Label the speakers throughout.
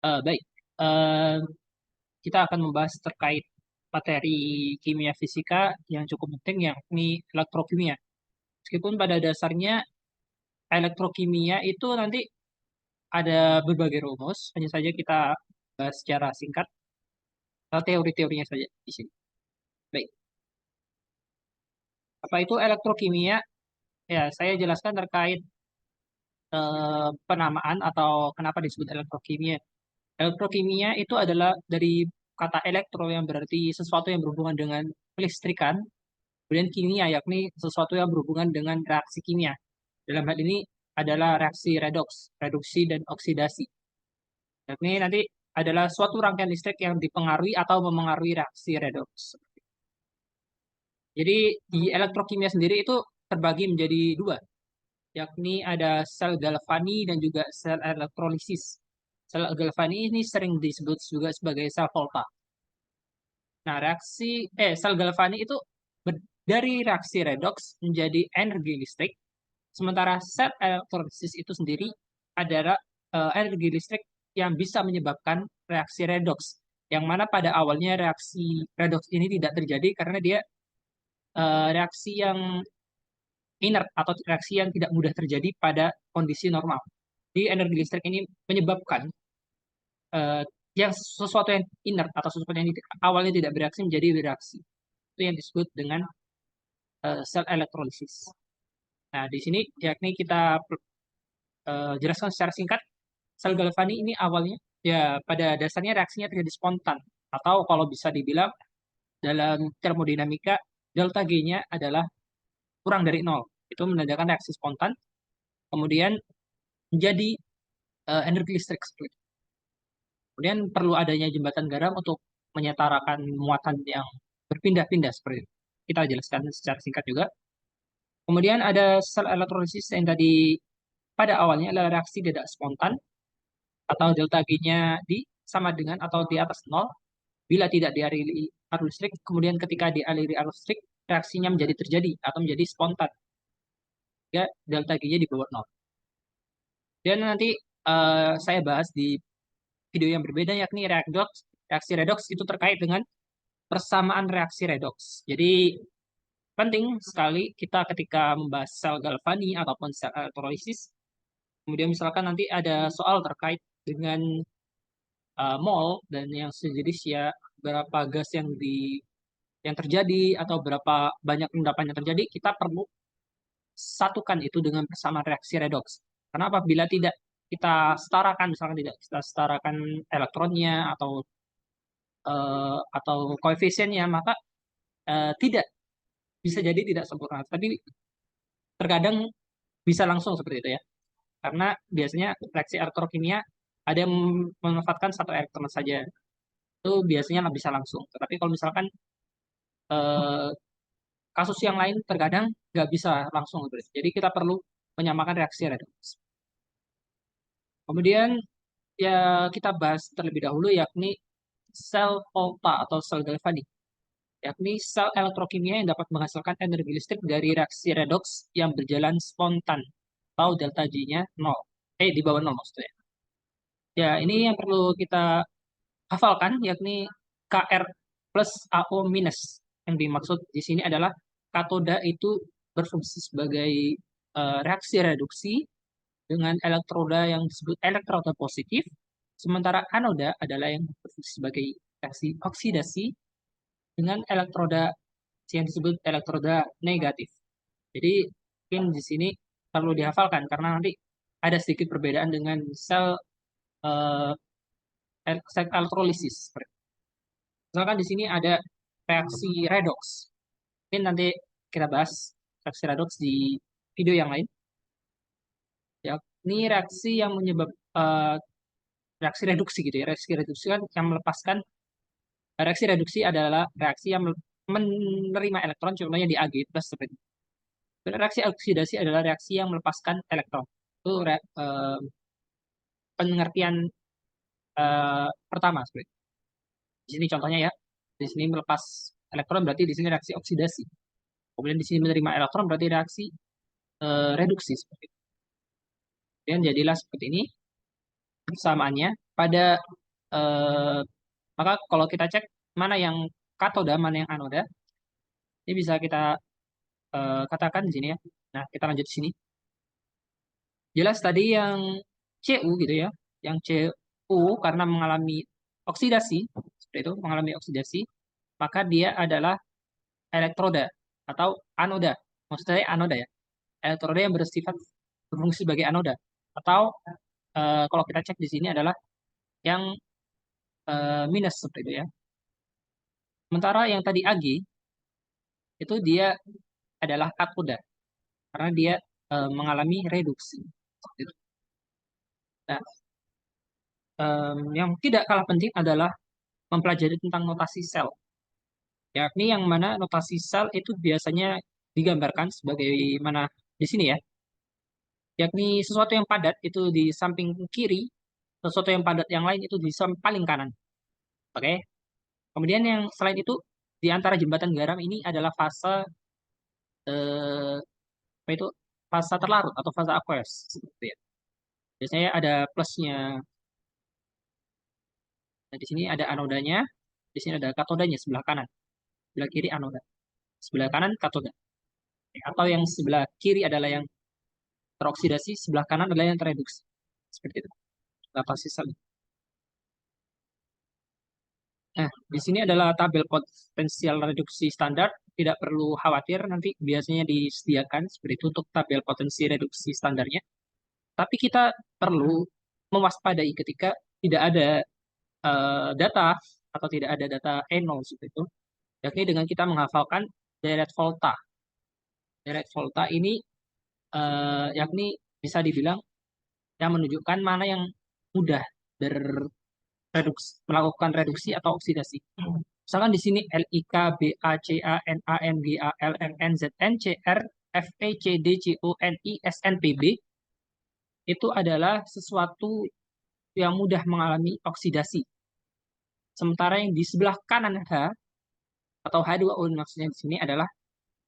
Speaker 1: Baik. Eh, kita akan membahas terkait materi kimia fisika yang cukup penting, yakni elektrokimia. Meskipun pada dasarnya elektrokimia itu nanti ada berbagai rumus, hanya saja kita bahas secara singkat atau teori-teorinya saja di sini. Baik. Apa itu elektrokimia? Ya, saya jelaskan terkait penamaan atau kenapa disebut elektrokimia. Elektrokimia itu adalah dari kata elektro yang berarti sesuatu yang berhubungan dengan kelistrikan. Kemudian kimia, yakni sesuatu yang berhubungan dengan reaksi kimia. Dalam hal ini adalah reaksi redoks, reduksi dan oksidasi. Yakni nanti adalah suatu rangkaian listrik yang dipengaruhi atau memengaruhi reaksi redoks. Jadi di elektrokimia sendiri itu terbagi menjadi dua, yakni ada sel galvani dan juga sel elektrolisis. Sel galvani ini sering disebut juga sebagai sel volta. Nah, sel galvani itu dari reaksi redoks menjadi energi listrik. Sementara sel elektrolisis itu sendiri adalah energi listrik yang bisa menyebabkan reaksi redoks. Yang mana pada awalnya reaksi redoks ini tidak terjadi karena dia reaksi yang inert atau reaksi yang tidak mudah terjadi pada kondisi normal. Jadi energi listrik ini menyebabkan eh, yang sesuatu yang inert atau sesuatu yang awalnya tidak bereaksi menjadi bereaksi. Itu yang disebut dengan sel elektrolisis. Nah, di sini yakni kita jelaskan secara singkat, sel galvani ini awalnya ya pada dasarnya reaksinya terjadi spontan atau kalau bisa dibilang dalam termodinamika delta G-nya adalah kurang dari nol. Itu menandakan reaksi spontan, kemudian menjadi energi listrik seperti itu. Kemudian perlu adanya jembatan garam untuk menyetarakan muatan yang berpindah-pindah seperti itu. Kita jelaskan secara singkat juga. Kemudian ada sel elektrolisis yang tadi pada awalnya adalah reaksi tidak spontan atau delta G-nya sama dengan atau di atas nol bila tidak dialiri arus listrik. Kemudian ketika dialiri arus listrik, reaksinya menjadi terjadi atau menjadi spontan. Ya, delta G-nya di bawah nol. Dan nanti saya bahas di video yang berbeda, yakni redox. Reaksi redox itu terkait dengan persamaan reaksi redox. Jadi penting sekali kita ketika membahas sel galvani ataupun sel elektrolisis, kemudian misalkan nanti ada soal terkait dengan mol dan yang sejenis ya, berapa gas yang terjadi atau berapa banyak endapan yang terjadi, kita perlu satukan itu dengan persamaan reaksi redox. Karena apabila tidak kita setarakan, misalkan tidak kita setarakan elektronnya atau koefisiennya, maka tidak bisa jadi tidak sempurna. Tapi terkadang bisa langsung seperti itu ya. Karena biasanya reaksi elektrokimia ada yang memanfaatkan satu elektron saja. Itu biasanya bisa langsung. Tetapi kalau misalkan eh, kasus yang lain terkadang nggak bisa langsung. Gitu. Jadi kita perlu menyamakan reaksi redoks. Kemudian ya kita bahas terlebih dahulu yakni sel volta atau sel galvanik, yakni sel elektrokimia yang dapat menghasilkan energi listrik dari reaksi redoks yang berjalan spontan atau delta G-nya 0. Di bawah 0 maksudnya. Ya, ini yang perlu kita hafalkan yakni Kr plus AO minus. Yang dimaksud di sini adalah katoda itu berfungsi sebagai reaksi reduksi dengan elektroda yang disebut elektroda positif, sementara anoda adalah yang berfungsi sebagai reaksi oksidasi dengan elektroda yang disebut elektroda negatif. Jadi mungkin di sini perlu dihafalkan karena nanti ada sedikit perbedaan dengan eh, sel elektrolisis. Misalkan di sini ada reaksi redox. Mungkin nanti kita bahas reaksi redox di video yang lain. Ya, ini reaksi yang reaksi reduksi gitu ya. Reaksi reduksi kan yang melepaskan reaksi reduksi adalah reaksi yang menerima elektron contohnya di Ag plus seperti itu. Dan reaksi oksidasi adalah reaksi yang melepaskan elektron. Itu pengertian pertama seperti itu. Di sini contohnya ya. Di sini melepas elektron berarti di sini reaksi oksidasi. Kemudian di sini menerima elektron berarti reaksi reduksi seperti itu. Dan jadilah seperti ini. Persamaannya pada eh, maka kalau kita cek mana yang katoda, mana yang anoda, ini bisa kita katakan di sini ya. Nah, kita lanjut di sini. Jelas tadi yang Cu gitu ya, yang Cu karena mengalami oksidasi, seperti itu, mengalami oksidasi, maka dia adalah elektroda atau anoda. Maksudnya anoda ya, elektroda yang bersifat berfungsi sebagai anoda. Atau kalau kita cek di sini adalah yang minus seperti itu ya. Sementara yang tadi Ag itu dia adalah katoda karena dia mengalami reduksi. Seperti itu. Nah, yang tidak kalah penting adalah mempelajari tentang notasi sel, yakni yang mana notasi sel itu biasanya digambarkan sebagai mana di sini ya, yakni sesuatu yang padat itu di samping kiri, sesuatu yang padat yang lain itu di samping paling kanan. Oke. Kemudian yang selain itu di antara jembatan garam ini adalah fase eh, apa itu fase terlarut atau fase aqueous seperti itu. Biasanya ada plusnya. Nah, di sini ada anodanya, di sini ada katodanya sebelah kanan, sebelah kiri anoda, sebelah kanan katoda. Atau yang sebelah kiri adalah yang teroksidasi, sebelah kanan adalah yang tereduksi. Seperti itu. Data sisa. Nah, di sini adalah tabel potensial reduksi standar. Tidak perlu khawatir, nanti biasanya disediakan seperti itu untuk tabel potensi reduksi standarnya. Tapi kita perlu mewaspadai ketika tidak ada data atau tidak ada data E0 seperti itu. Yakni dengan kita menghafalkan deret volta. Deret volta ini yakni bisa dibilang yang menunjukkan mana yang mudah melakukan reduksi atau oksidasi. Misalkan di sini LIK, BACA, NA, NGA, LMN, ZN, CR, FE, CD, CO, NI, SNPB itu adalah sesuatu yang mudah mengalami oksidasi. Sementara yang di sebelah kanan H atau H2O maksudnya di sini adalah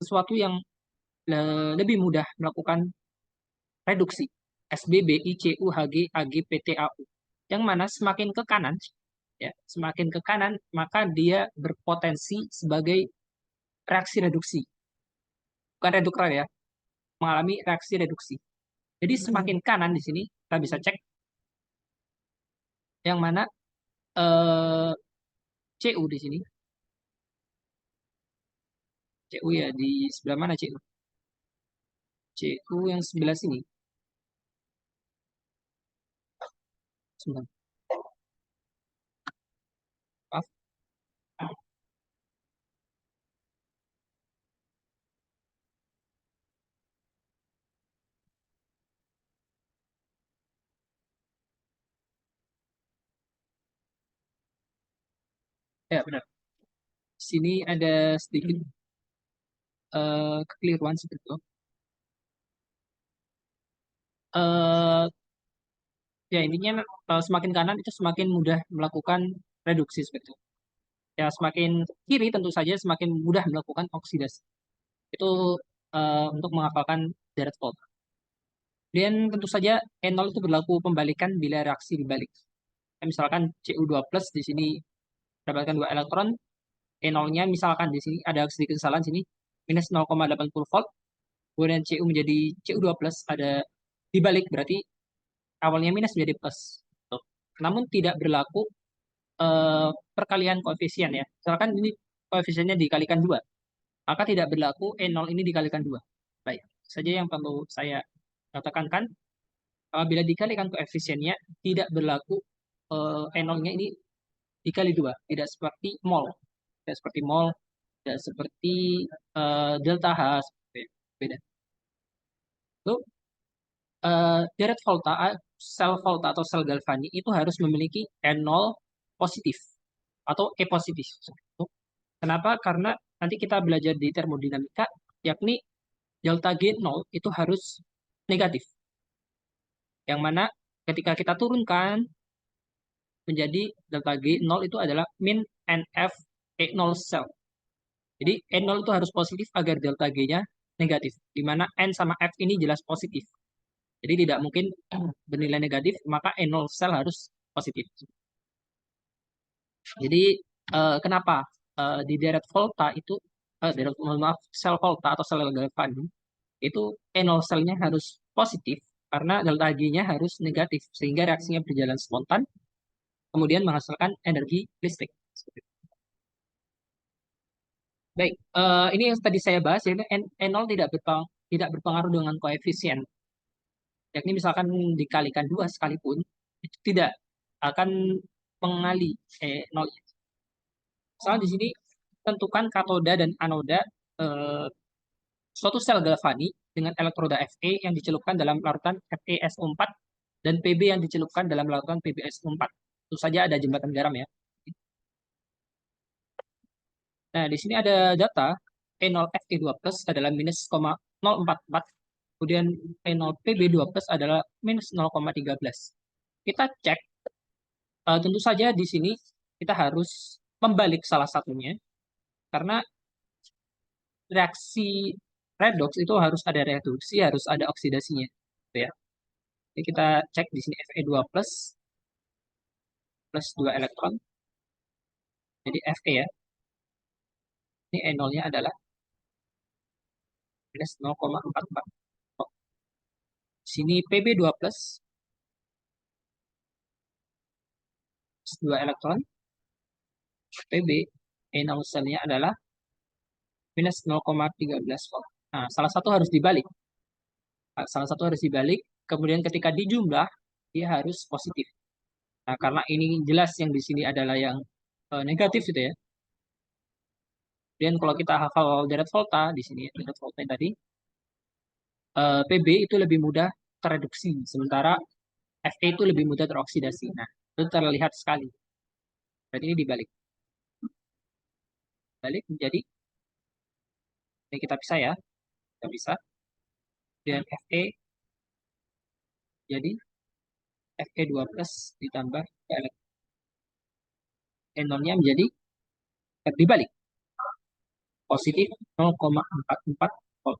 Speaker 1: sesuatu yang lebih mudah melakukan reduksi. SBB, ICU, HG, AG, PT, AU. Yang mana semakin ke kanan, ya, semakin ke kanan, maka dia berpotensi sebagai reaksi reduksi. Bukan reduktor ya, mengalami reaksi reduksi. Jadi semakin kanan di sini, kita bisa cek yang mana eh, CU di sini. CU ya, di sebelah mana CU? CU yang sebelah sini. Sebentar, maaf. Ya, benar. Sini ada sedikit kekeliruan seperti itu. Eh, ya intinya semakin kanan itu semakin mudah melakukan reduksi seperti itu. Ya semakin kiri tentu saja semakin mudah melakukan oksidasi. Itu untuk menghafalkan deret volt. Dan tentu saja E0 itu berlaku pembalikan bila reaksi dibalik. Ya, misalkan Cu2 plus di sini mendapatkan 2 elektron, E0-nya misalkan di sini ada sedikit kesalahan sini minus 0,80 volt, kemudian Cu menjadi Cu2 plus ada dibalik berarti awalnya minus menjadi plus. Tuh. Namun tidak berlaku perkalian koefisien ya. Misalkan ini koefisiennya dikalikan 2, maka tidak berlaku E0 ini dikalikan 2. Baik, saja yang perlu saya katakan, apabila dikalikan koefisiennya tidak berlaku E0-nya ini dikali 2, tidak seperti mol. Tidak seperti mol, tidak seperti delta H, beda. Lalu, deret volta, sel volta atau sel galvani itu harus memiliki N0 positif atau E positif. Kenapa? Karena nanti kita belajar di termodinamika, yakni delta G0 itu harus negatif. Yang mana ketika kita turunkan menjadi delta G0 itu adalah min NF E0 cell. Jadi E0 itu harus positif agar delta G-nya negatif. Di mana N sama F ini jelas positif. Jadi tidak mungkin bernilai negatif, maka enol sel harus positif. Jadi kenapa di deret volta itu mohon maaf, sel volta atau sel galvani itu enol selnya harus positif karena delta G-nya harus negatif sehingga reaksinya berjalan spontan kemudian menghasilkan energi listrik. Baik, ini yang tadi saya bahas ya, N0 tidak berpengaruh dengan koefisien. Yakni misalkan dikalikan dua sekalipun, itu tidak akan mengenali nol. Soalnya di sini tentukan katoda dan anoda eh, suatu sel galvani dengan elektroda Fe yang dicelupkan dalam larutan FeSO4 dan Pb yang dicelupkan dalam larutan PbSO4. Tentu saja ada jembatan garam ya. Nah, di sini ada data E0 Fe2 plus adalah minus 0,044. Kemudian E0 Pb2 plus adalah minus 0,13. Kita cek, tentu saja di sini kita harus membalik salah satunya, karena reaksi redox itu harus ada reduksi, harus ada oksidasinya. Gitu ya. Jadi kita cek di sini Fe2 plus, plus 2 elektron. Jadi Fe ya, ini E0-nya adalah minus 0,44. Oh, sini Pb2 plus 2 elektron, Pb, E0 selnya adalah minus 0,13 volt. Nah, salah satu harus dibalik. Salah satu harus dibalik, kemudian ketika dijumlah, dia harus positif. Nah, karena ini jelas yang di sini adalah yang negatif gitu ya. Dan kalau kita hafal deret volta di sini, deret volta tadi, Pb itu lebih mudah tereduksi, sementara Fe itu lebih mudah teroksidasi. Nah, itu terlihat sekali. Berarti ini dibalik. Balik menjadi, ini kita pisah ya, kita pisah. Dan Fe jadi Fe2 plus ditambah N0-nya menjadi dibalik, positif 0,44 volt.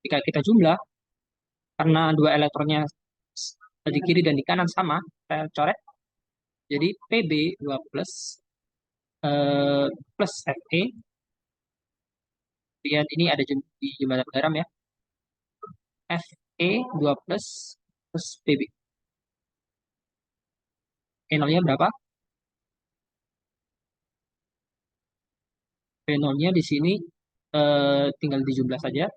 Speaker 1: Jika kita jumlah, karena dua elektronnya di kiri dan di kanan sama, saya coret, jadi Pb2 plus plus Fe, kemudian ini ada di jembatan garam ya, Fe2 plus plus Pb. E0-nya berapa? E0-nya di sini tinggal dijumlah saja,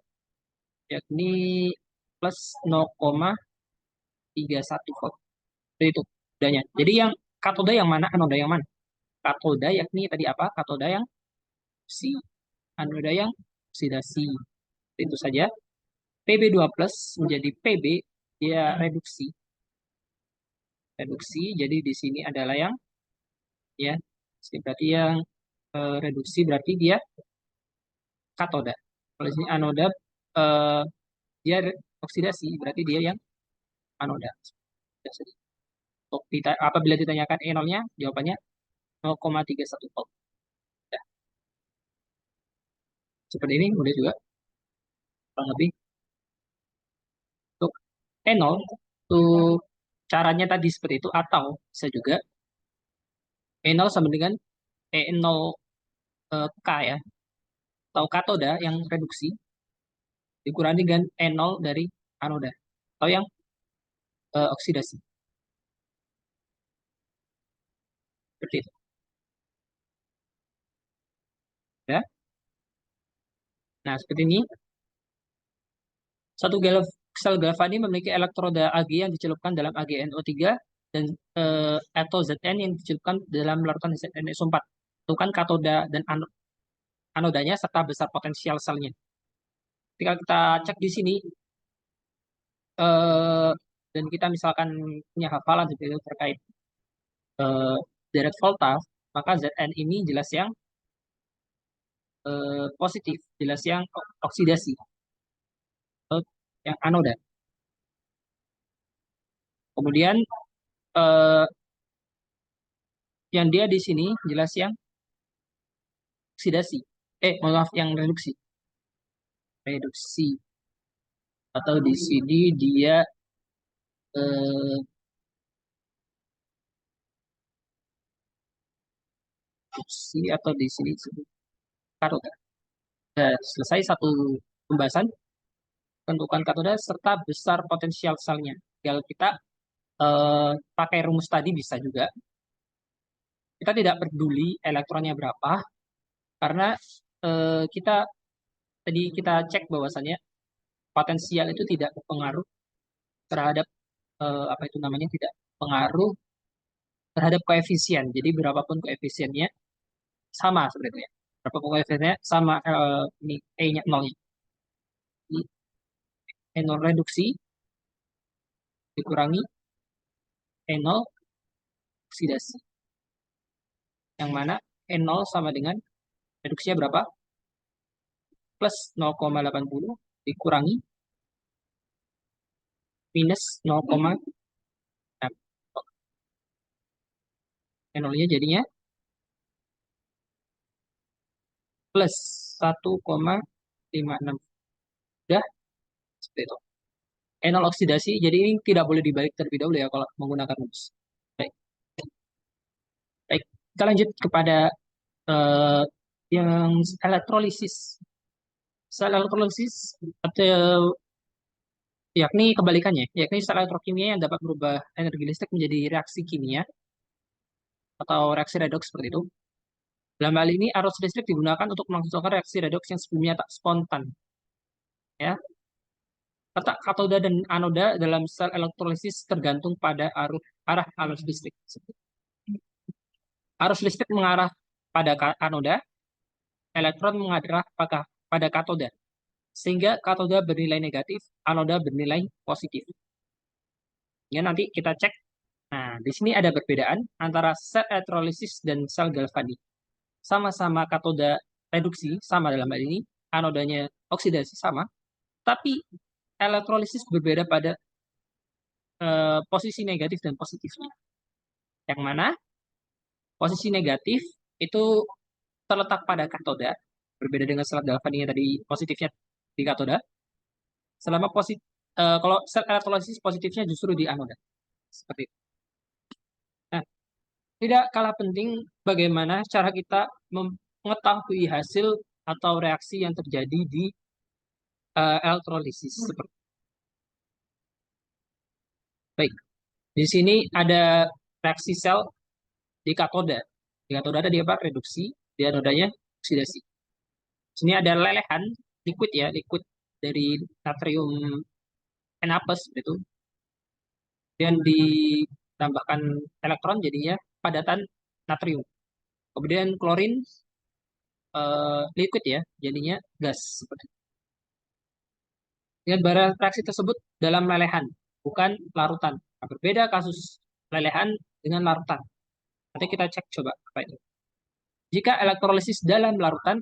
Speaker 1: yakni plus 0,31 volt. Itu bedanya. Jadi yang katoda yang mana, anoda yang mana? Katoda yakni tadi apa? Katoda yang si, anoda yang oksidasi. Itu saja. Pb2 plus menjadi Pb, dia reduksi. Reduksi, jadi di sini adalah yang, ya, berarti yang reduksi berarti dia katoda. Kalau di sini anoda, eh, dia oksidasi, berarti dia yang anoda. Apabila ditanyakan E0-nya, jawabannya 0,31 volt. Ya, seperti ini, udah juga kurang lebih. Untuk E0, untuk caranya tadi seperti itu, atau bisa juga E0 sama dengan E0 K ya, atau katoda yang reduksi dikurangi dengan E0 dari anoda, atau yang oksidasi. Seperti itu. Ya. Nah, seperti ini. Satu sel galvani memiliki elektroda Ag yang dicelupkan dalam AgNO3 dan atau Zn yang dicelupkan dalam larutan ZnSO4. Itu kan katoda dan anodanya serta besar potensial selnya. Ketika kita cek di sini eh, dan kita misalkan punya hafalan seperti itu terkait eh, deret volta, maka Zn ini jelas yang positif, jelas yang oksidasi, yang anoda. Kemudian eh, yang dia di sini jelas yang oksidasi. Maaf, yang reduksi. Reduksi. Atau di sini dia eh, opsi atau di sini disebut katoda. Nah, selesai satu pembahasan, tentukan katoda serta besar potensial selnya. Tinggal kita pakai rumus tadi bisa juga. Kita tidak peduli elektronnya berapa, karena kita tadi kita cek bahwasannya potensial itu tidak berpengaruh terhadap apa itu namanya, tidak pengaruh terhadap koefisien. Jadi berapapun koefisiennya sama seperti itu ya. Berapapun koefisiennya sama, ini E-nya nolnya. Jadi E0 reduksi dikurangi E0 oksidasi. Yang mana E0 sama dengan reduksinya berapa? Plus 0,80 dikurangi minus 0,6. E0-nya jadinya plus 1,56. Udah, seperti itu. E0 oksidasi, jadi ini tidak boleh dibalik terlebih dahulu ya kalau menggunakan rumus. Baik, baik. Kita lanjut kepada eh, yang elektrolisis. Sel elektrolisis atau yakni kebalikannya, yakni sel elektrokimia yang dapat merubah energi listrik menjadi reaksi kimia atau reaksi redoks seperti itu. Dalam hal ini, arus listrik digunakan untuk melangsungkan reaksi redoks yang sebelumnya tak spontan. Ya, letak katoda dan anoda dalam sel elektrolisis tergantung pada arah arus listrik. Arus listrik mengarah pada anoda, elektron mengarah pada katoda. Sehingga katoda bernilai negatif, anoda bernilai positif. Ya, nanti kita cek. Nah, di sini ada perbedaan antara sel elektrolisis dan sel galvanik. Sama-sama katoda reduksi, sama dalam hal ini, anodanya oksidasi sama, tapi elektrolisis berbeda pada posisi negatif dan positifnya. Yang mana posisi negatif itu terletak pada katoda, berbeda dengan sel galvanik yang tadi positifnya di katoda. Selama kalau sel elektrolisis positifnya justru di anoda. Seperti itu. Nah, tidak kalah penting bagaimana cara kita mengetahui hasil atau reaksi yang terjadi di elektrolisis. Seperti baik, di sini ada reaksi sel di katoda. Di katoda ada di apa? Reduksi, di anodanya oksidasi. Di sini ada lelehan liquid ya, liquid dari natrium Na+ itu, dan ditambahkan elektron jadinya padatan natrium. Kemudian klorin liquid ya, jadinya gas seperti itu. Dengan barang reaksi tersebut dalam lelehan, bukan larutan. Nah, berbeda kasus lelehan dengan larutan. Nanti kita cek coba apa itu. Jika elektrolisis dalam larutan,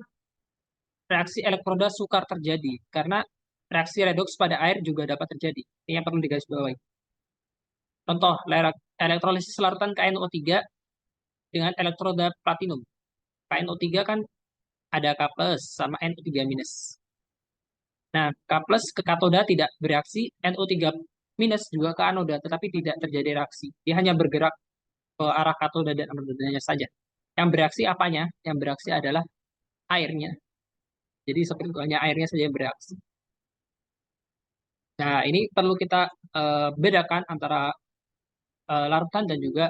Speaker 1: reaksi elektroda sukar terjadi karena reaksi redoks pada air juga dapat terjadi. Ini yang perlu digarisbawahi. Contoh, elektrolisis larutan KNO3 dengan elektroda platinum. KNO3 kan ada K+ sama NO3-. Nah, K+ ke katoda tidak bereaksi, NO3- juga ke anoda, tetapi tidak terjadi reaksi. Dia hanya bergerak ke arah katoda dan anodanya saja. Yang bereaksi apanya? Yang bereaksi adalah airnya. Jadi seperti itu, hanya airnya saja yang bereaksi. Nah, ini perlu kita bedakan antara larutan dan juga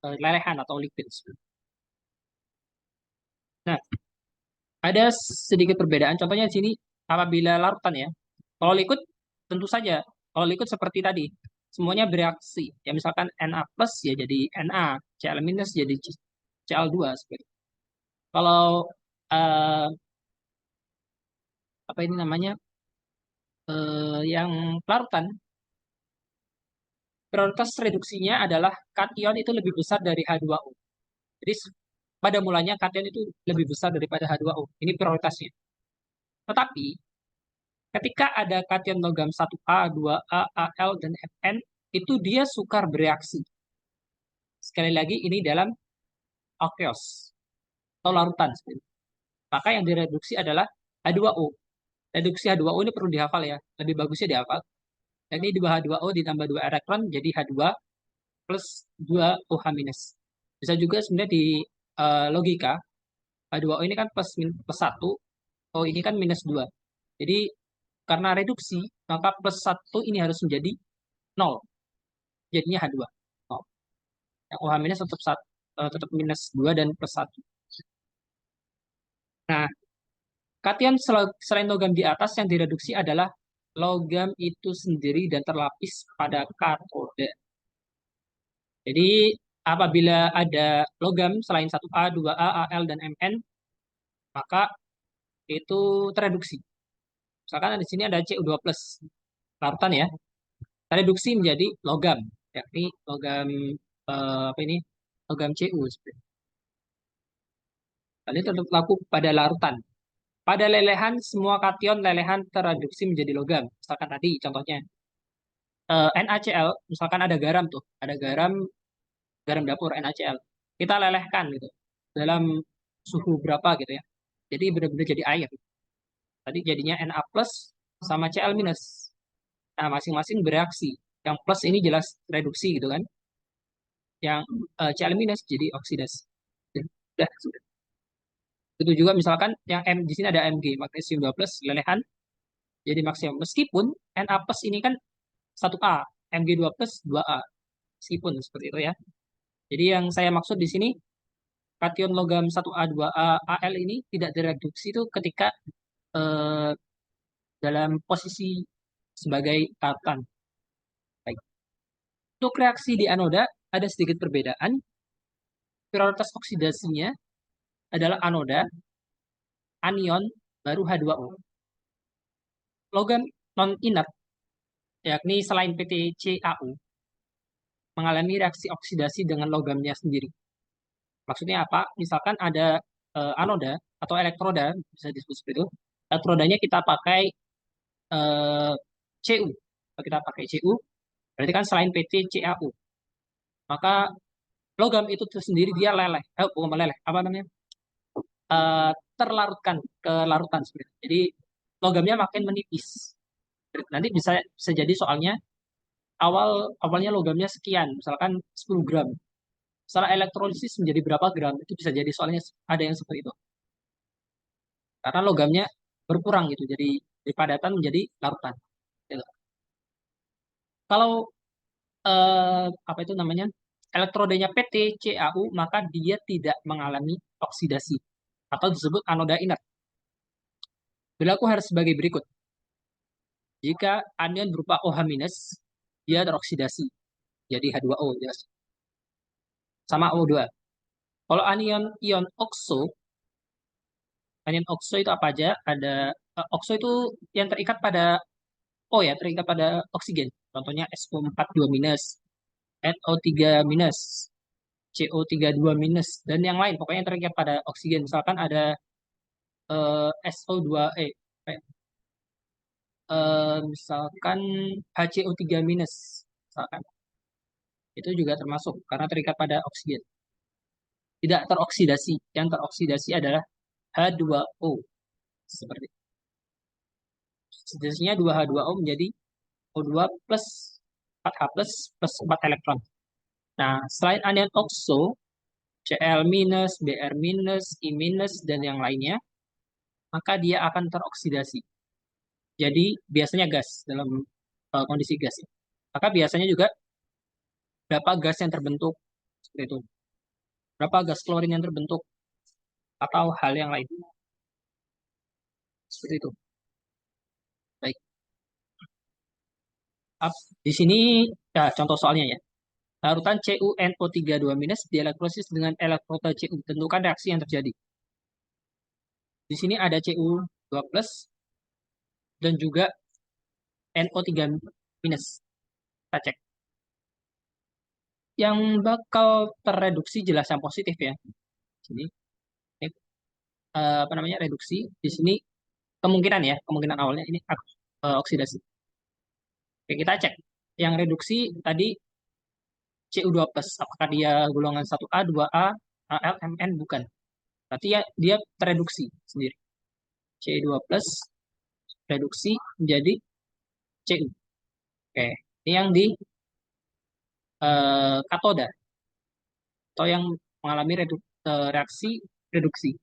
Speaker 1: lelehan atau liquid. Nah, ada sedikit perbedaan. Contohnya di sini apabila larutan ya. Kalau liquid tentu saja. Kalau liquid seperti tadi, semuanya bereaksi. Ya misalkan Na+ ya jadi Na, Cl- jadi Cl2 seperti itu. Kalau eh, apa ini namanya? Yang larutan, prioritas reduksinya adalah kation itu lebih besar dari H2O. Jadi pada mulanya kation itu lebih besar daripada H2O. Ini prioritasnya. Tetapi ketika ada kation logam 1A, 2A, Al, dan Fn, itu dia sukar bereaksi. Sekali lagi, ini dalam aqueous atau larutan. Maka yang direduksi adalah H2O. Reduksi H2O ini perlu dihafal ya. Lebih bagusnya dihafal. yakni 2H2O ditambah 2 elektron jadi H2 plus 2 OH minus. Bisa juga sebenarnya di logika, H2O ini kan plus 1, O ini kan minus 2. Jadi karena reduksi, maka plus 1 ini harus menjadi 0. Jadinya H2. 0. Yang OH minus tetap minus 2 dan plus 1. Nah, kation selain logam di atas yang direduksi adalah logam itu sendiri dan terlapis pada katode. Jadi apabila ada logam selain 1A, 2A, AL, dan Mn, maka itu tereduksi. Misalkan di sini ada Cu2+, larutan ya, tereduksi menjadi logam, yakni logam apa ini? Logam Cu. Dan itu berlaku pada larutan. Pada lelehan, semua kation lelehan tereduksi menjadi logam. Misalkan tadi contohnya NaCl, misalkan ada garam tuh, ada garam garam dapur NaCl. Kita lelehkan gitu dalam suhu berapa gitu ya. Jadi benar-benar jadi air. Tadi jadinya Na plus sama Cl minus. Nah, masing-masing bereaksi. Yang plus ini jelas reduksi gitu kan. Yang Cl minus jadi oksidasi. Sudah. Itu juga misalkan yang M di sini ada Mg, magnesium 2 plus lelehan jadi maksimum. Meskipun Na plus ini kan 1A, Mg 2 plus 2A. Meskipun seperti itu ya. Jadi yang saya maksud di sini kation logam 1A, 2A, Al ini tidak direduksi itu ketika eh, dalam posisi sebagai tatan. Baik. Untuk reaksi di anoda ada sedikit perbedaan. Prioritas oksidasinya adalah anoda, anion, baru H2O. Logam non-inert, yakni selain PtCAU, mengalami reaksi oksidasi dengan logamnya sendiri. Maksudnya apa? Misalkan ada anoda atau elektroda, bisa disebut seperti itu. Elektrodanya kita pakai eh, Cu. Kalau kita pakai Cu, berarti kan selain PtCAU. Maka logam itu sendiri dia leleh. Bukan meleleh, apa namanya? Eh, terlarutkan ke larutan sebenarnya. Jadi logamnya makin menipis. Nanti bisa bisa jadi soalnya awalnya logamnya sekian, misalkan 10 gram. Setelah elektrolisis menjadi berapa gram, itu bisa jadi soalnya ada yang seperti itu. Karena logamnya berkurang gitu, jadi padatan menjadi larutan. Gitu. Kalau apa itu namanya elektrodenya PtCAU, maka dia tidak mengalami oksidasi atau disebut anoda inert. Berlaku harus sebagai berikut. Jika anion berupa OH-, dia teroksidasi jadi H2O ya, sama O2. Kalau ion okso itu apa aja? Ada okso itu yang terikat pada O ya, terikat pada oksigen. Contohnya SO42-, NO3-, CO32-, dan yang lain. Pokoknya yang terikat pada oksigen. Misalkan ada SO2, misalkan HCO3-, misalkan. Itu juga termasuk karena terikat pada oksigen. Tidak teroksidasi. Yang teroksidasi adalah H2O. Seperti itu. Oksidasinya 2H2O menjadi O2 plus 4H plus 4 elektron. Nah, selain anion okso, Cl minus, Br minus, I minus, dan yang lainnya, maka dia akan teroksidasi. Jadi biasanya gas dalam kondisi gas. Maka biasanya juga berapa gas yang terbentuk seperti itu. Berapa gas klorin yang terbentuk atau hal yang lain. Seperti itu. Baik. Di sini ya contoh soalnya ya. Larutan CuNO32- dielektrosis dengan elektroda Cu. Tentukan reaksi yang terjadi. Di sini ada Cu2 plus dan juga NO3-. Kita cek. Yang bakal terreduksi jelas yang positif ya. Sini apa namanya reduksi. Di sini kemungkinan ya, kemungkinan awalnya ini oksidasi. Oke, kita cek. Yang reduksi tadi Cu2 plus. Apakah dia golongan 1A, 2A, AL, Mn? Bukan. Berarti ya dia tereduksi sendiri. Cu2 plus reduksi menjadi Cu. Oke, ini yang di katoda atau yang mengalami reaksi reduksi.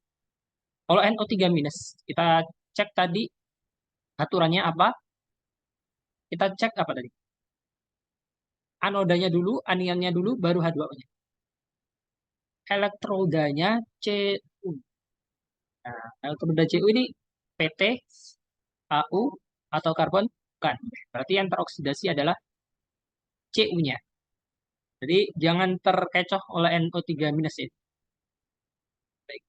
Speaker 1: Kalau NO3 minus, kita cek tadi aturannya apa? Kita cek apa tadi? Anodanya dulu, anionnya dulu, baru H2O-nya. Elektrodanya Cu. Nah, elektroda Cu ini PT, AU, atau karbon? Bukan. Berarti yang teroksidasi adalah Cu-nya. Jadi jangan terkecoh oleh NO3 minus ini. Baik.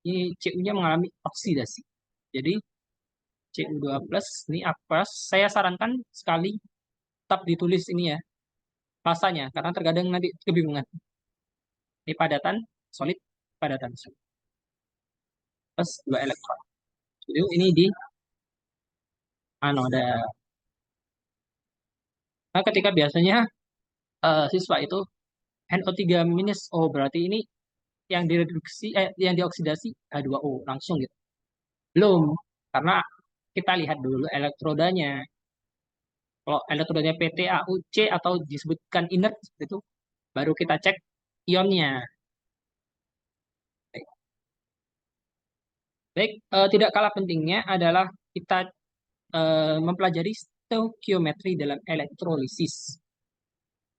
Speaker 1: Ini Cu-nya mengalami oksidasi. Jadi Cu2 plus ini apa? Saya sarankan sekali tetap ditulis ini ya, masanya, karena terkadang nanti kebingungan. Ini padatan, solid, padatan, solid. Plus 2 elektron. Jadi ini di anoda. Nah, ketika biasanya siswa itu NO3 minus, oh berarti ini yang direduksi, yang dioksidasi H2O langsung gitu. Belum, karena kita lihat dulu elektrodanya. Kalau elektrodanya PT, AU, C atau disebutkan inert seperti itu, baru kita cek ionnya. Baik, tidak kalah pentingnya adalah kita mempelajari stoikiometri dalam elektrolisis.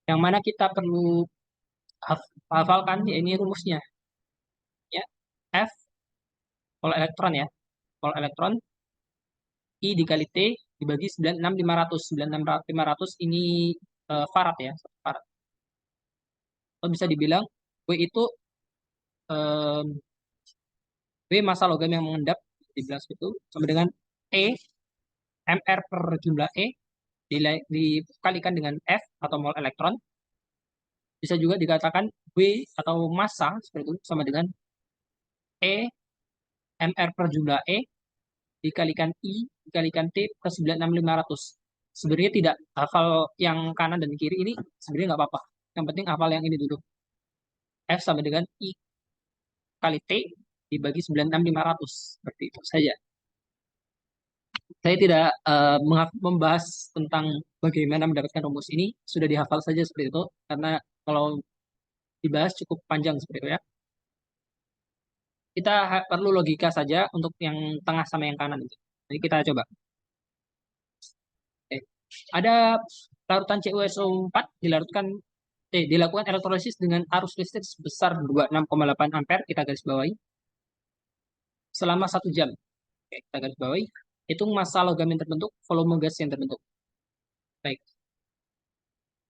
Speaker 1: Yang mana kita perlu hafalkan, ya ini rumusnya. Ya, F kalau elektron ya. Kalau elektron, I dikali T dibagi 96.500. 96.500 ini farad ya. Farad. Atau bisa dibilang, W itu eh, W massa logam yang mengendap, dibilang seperti itu, sama dengan E, MR per jumlah E, dikalikan dengan F atau mol elektron. Bisa juga dikatakan W atau massa seperti itu sama dengan E MR per jumlah E dikalikan I dikalikan T ke 96.500. Sebenarnya tidak hafal yang kanan dan kiri ini sebenarnya nggak apa-apa. Yang penting hafal yang ini dulu. F sama dengan I kali T dibagi 96.500. Seperti itu saja. Saya tidak membahas tentang bagaimana mendapatkan rumus ini. Sudah dihafal saja seperti itu. Karena kalau dibahas cukup panjang seperti itu ya. Kita perlu logika saja untuk yang tengah sama yang kanan itu. Jadi kita coba. Oke. Ada larutan CuSO4 dilakukan elektrolisis dengan arus listrik sebesar 26,8 ampere, kita garis bawahi, selama 1 jam. Oke, kita garis bawahi. Hitung massa logam yang terbentuk, volume gas yang terbentuk. Baik.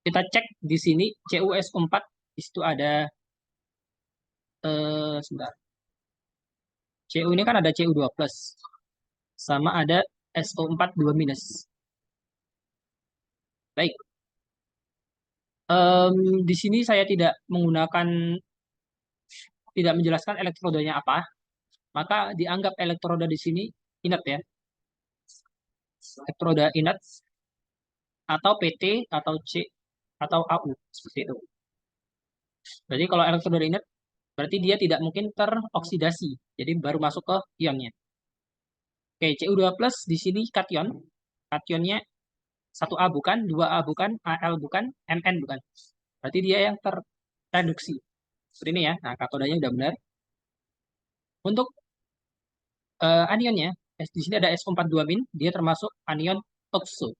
Speaker 1: Kita cek di sini CuSO4, di situ ada sebentar. Cu ini kan ada Cu2 plus sama ada SO4 2 minus. Baik. Di sini saya tidak menggunakan, tidak menjelaskan elektrodanya apa, maka dianggap elektroda di sini inert ya, elektroda inert atau PT atau C atau AU seperti itu. Berarti kalau elektroda inert berarti dia tidak mungkin teroksidasi, jadi baru masuk ke ionnya. Oke, Cu2 plus di sini kation, kationnya 1A bukan, 2A bukan, Al bukan, Mn bukan. Berarti dia yang terreduksi. Seperti ini ya. Nah, katodanya udah benar. Untuk anionnya, di sini ada SO42-min, dia termasuk anion okso.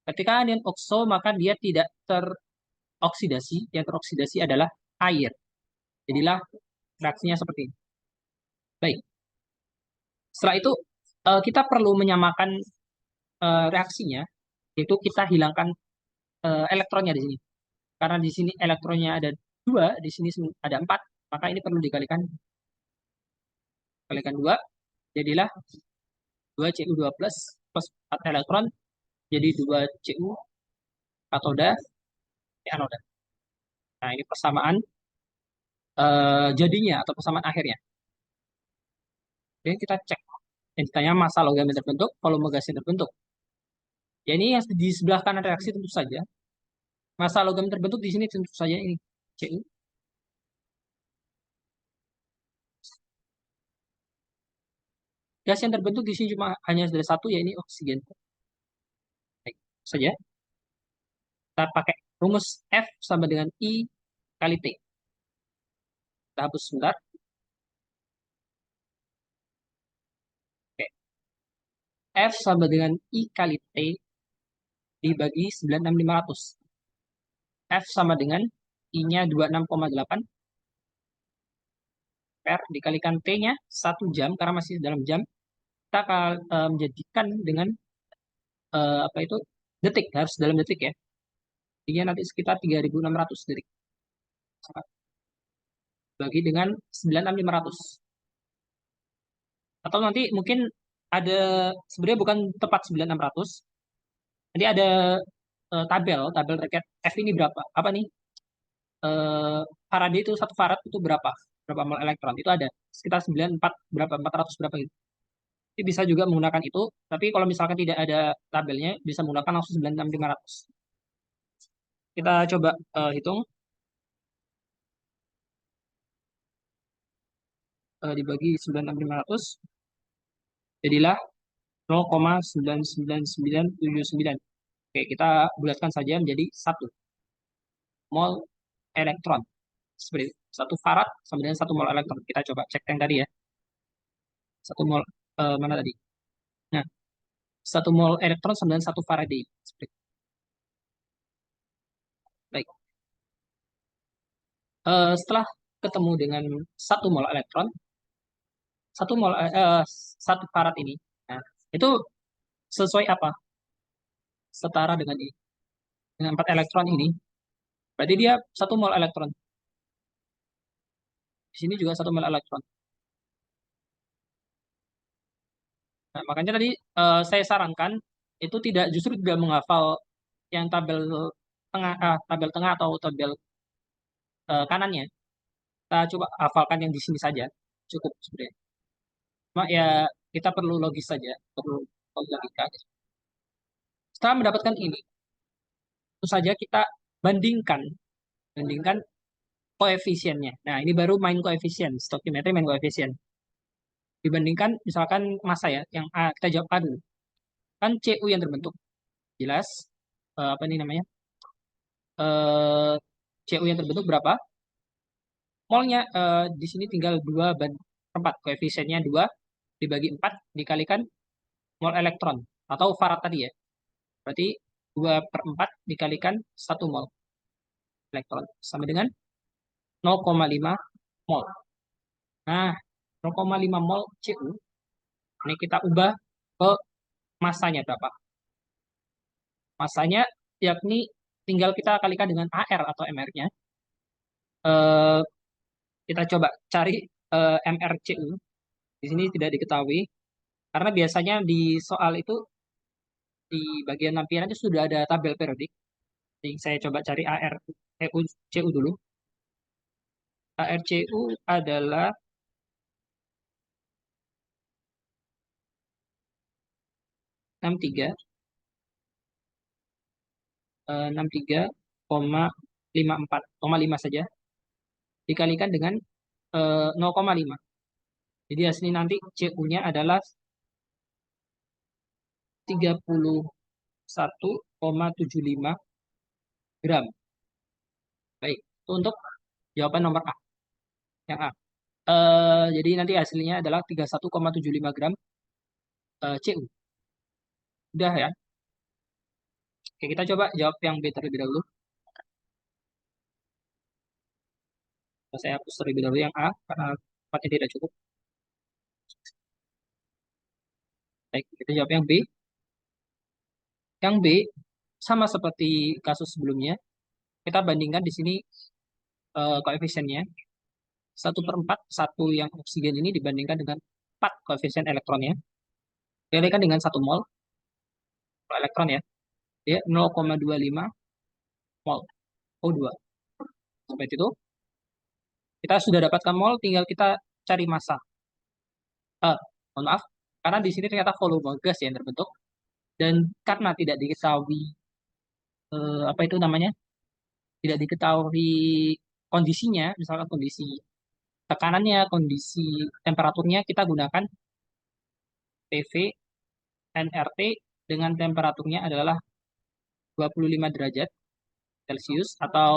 Speaker 1: Ketika anion okso, maka dia tidak teroksidasi. Yang teroksidasi adalah air. Jadilah reaksinya seperti ini. Baik. Setelah itu, kita perlu menyamakan reaksinya, yaitu kita hilangkan elektronnya di sini. Karena di sini elektronnya ada 2, di sini ada 4, maka ini perlu dikalikan. Kalikan 2, jadilah 2Cu2 plus 4 elektron, jadi 2Cu katoda, anoda. Nah, ini persamaan jadinya atau persamaan akhirnya. Jadi kita cek. Yang ditanya massa logam yang terbentuk, volume gas yang terbentuk. Ya ini yang di sebelah kanan reaksi tentu saja. Massa logam terbentuk di sini tentu saja ini Cu. Gas yang terbentuk di sini cuma hanya ada satu, ya ini oksigen. Baik, saja. Kita pakai rumus F sama dengan I kali T. Kita hapus sebentar. Oke. F sama dengan I kali T dibagi 96.500. F sama dengan I-nya 26,8 per dikalikan T-nya 1 jam karena masih dalam jam. Kita akan menjadikan dengan apa itu detik, harus dalam detik ya. Dia nanti sekitar 3.600 detik. Bagi dengan 96.500. Atau nanti mungkin ada, sebenarnya bukan tepat 9600. Nanti ada tabel raket F ini berapa? Apa nih? Eh, Faraday itu satu farad itu berapa? Berapa mol elektron? Itu ada sekitar 94 berapa 400 berapa gitu. Jadi bisa juga menggunakan itu, tapi kalau misalkan tidak ada tabelnya bisa menggunakan langsung 96.500. Kita coba hitung dibagi 96.500 jadilah 0,99979. Oke, kita bulatkan saja menjadi 1 mol elektron. Seperti itu. 1 farad sama dengan 1 mol elektron. Kita coba cek yang tadi ya. 1 mol mana tadi? Nah, 1 mol elektron sama dengan 1 Faraday. Seperti itu. Baik. Setelah ketemu dengan 1 mol elektron, 1 mol 1 farad ini, nah, itu sesuai apa? Setara dengan ini. Dengan 4 elektron ini, berarti dia 1 mol elektron. Di sini juga 1 mol elektron. Nah, makanya tadi saya sarankan itu justru tidak menghafal yang tabel tengah atau tabel kanannya. Kita coba hafalkan yang di sini saja, cukup sebenarnya. Cuma ya kita perlu logis saja, perlu logika. Setelah mendapatkan ini, tentu saja kita bandingkan, bandingkan koefisiennya. Nah, ini baru main koefisien, stoichiometry main koefisien. Dibandingkan misalkan massa ya, yang A, kita jawab A dulu. Kan CU yang terbentuk, jelas. Apa ini namanya? Eh, CU yang terbentuk berapa? Molnya di sini tinggal 2 banding 4. Koefisiennya 2 dibagi 4 dikalikan mol elektron atau farad tadi ya. Berarti 2/4 dikalikan 1 mol elektron sama dengan 0,5 mol. Nah, 0,5 mol Cu ini kita ubah ke masanya berapa? Masanya yakni tinggal kita kalikan dengan AR atau MR-nya. Eh, kita coba cari MRCU. Di sini tidak diketahui karena biasanya di soal itu di bagian lampiran itu sudah ada tabel periodik. Jadi saya coba cari ARCU dulu. ARCU adalah 63 63,54 5 saja dikalikan dengan 0,5. Jadi hasilnya nanti CU-nya adalah 31,75 gram. Baik, itu untuk jawaban nomor A. Yang A. Jadi nanti hasilnya adalah 31,75 gram CU. Udah ya. Oke, kita coba jawab yang B terlebih dahulu. Saya hapus terlebih dahulu yang A karena tempatnya tidak cukup. Baik, kita jawab yang B. Yang B sama seperti kasus sebelumnya. Kita bandingkan di sini koefisiennya. 1/4, satu yang oksigen ini dibandingkan dengan 4 koefisien elektronnya. Dikalikan dengan 1 mol elektron ya. Dia 0,25 mol O2. Seperti itu. Kita sudah dapatkan mol, tinggal kita cari massa. Mohon maaf, karena di sini ternyata volume gas yang terbentuk. Dan karena tidak diketahui apa itu namanya, tidak diketahui kondisinya, misalkan kondisi tekanannya, kondisi temperaturnya, kita gunakan PV NRT dengan temperaturnya adalah 25 derajat. Celcius atau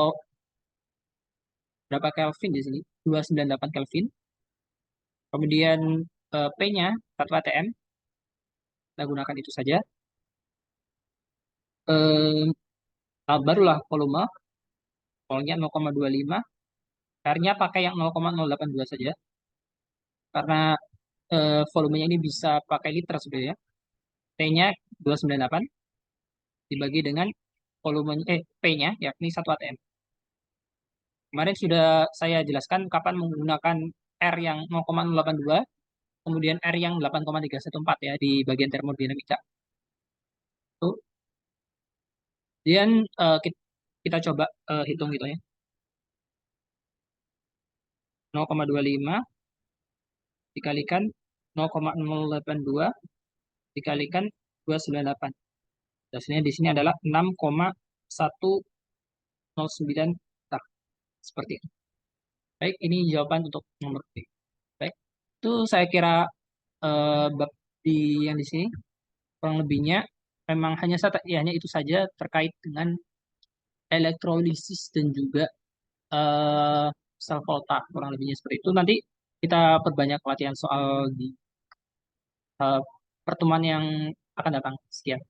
Speaker 1: berapa Kelvin di sini? 298 Kelvin. Kemudian P-nya 1 atm, kita gunakan itu saja. Eh, Barulah volume, volumenya 0,25. R-nya pakai yang 0,082 saja, karena volumenya ini bisa pakai liter sebenarnya. T-nya 298 dibagi dengan volumenya P-nya yakni 1 atm. Kemarin sudah saya jelaskan kapan menggunakan R yang 0,082, kemudian R yang 8,314 ya di bagian termodinamika. Tuh. Kemudian kita coba hitung gitu ya. 0,25 dikalikan 0,082 dikalikan 298. Hasilnya di sini adalah 6,109 tak. Seperti itu. Baik, ini jawaban untuk nomor B. Baik, itu saya kira bab di yang di sini kurang lebihnya memang hanya itu saja terkait dengan elektrolisis dan juga sel volta, kurang lebihnya seperti itu. Nanti kita perbanyak latihan soal di eh, pertemuan yang akan datang. Sekian.